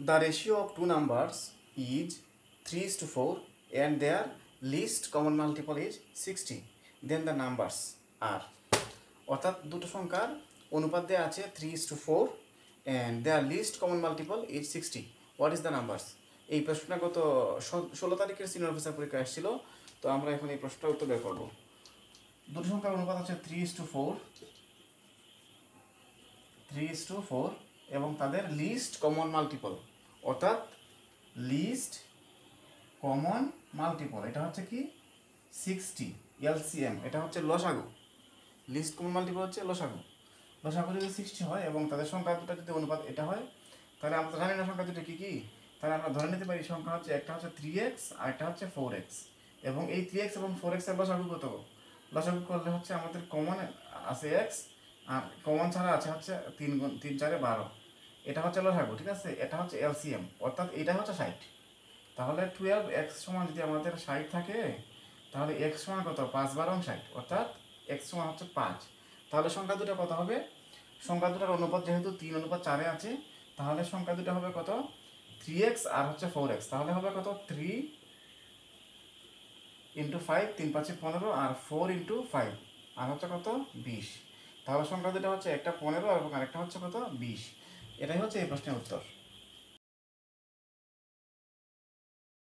The ratio of two numbers is 3:4 and their least common multiple is 60. Then the numbers are, অর্থাৎ দুটো সংখ্যার অনুপাত দেওয়া আছে 3:4 and their least common multiple is 60. What is the numbers? এই প্রশ্নটা গত 16 তারিখের সিনিয়র অফিসার পরীক্ষা আসছিল। তো আমরা এখন এই প্রশ্নটার উত্তর বের করব। দুটো সংখ্যার অনুপাত আছে 3:4 এবং তাদের লিস্ট কমন মাল্টিপল, অর্থাৎ লিস্ট কমন মাল্টিপল এটা হচ্ছে কি 60 এলসিএম, এটা হচ্ছে লসাগু। লিস্ট কমন মাল্টিপল হচ্ছে লসাগু। লসাগু যদি 60 হয় এবং তাদের সংখ্যা দুটো যদি অনুপাত এটা হয়, তাহলে আমরা জানি না সংখ্যা দুটো কী কী। তাহলে আমরা ধরে নিতে পারি সংখ্যা হচ্ছে একটা হচ্ছে 3x আর একটা হচ্ছে 4x, এবং এই 3x এবং 4x এর লসাগু কত? লসাগু করলে হচ্ছে আমাদের কমন আছে x আর কমন ছাড়া আছে হচ্ছে 3 4 12, এটা হচ্ছে লসাগু, ঠিক আছে। এটা হচ্ছে এলসিএম, অর্থাৎ এটা হচ্ছে 60। তাহলে 12x সমান যদি আমাদের 60 থাকে, তাহলে x সমান কত? 5 12 60, অর্থাৎ x সমান হচ্ছে 5। তাহলে সংখ্যা দুটো কত হবে? সংখ্যা দুটার অনুপাত যেহেতু 3:4 আছে, তাহলে সংখ্যা দুটো হবে কত? 3x আর হচ্ছে 4x, তাহলে হবে কত? 3 × 5 3 5 15 আর 4 × 5 আর হচ্ছে কত? 20। তাহলে সংখ্যা দুটো হচ্ছে একটা 15 এবং আরেকটা হচ্ছে কত? 20। এটাই হচ্ছে এই প্রশ্নের উত্তর।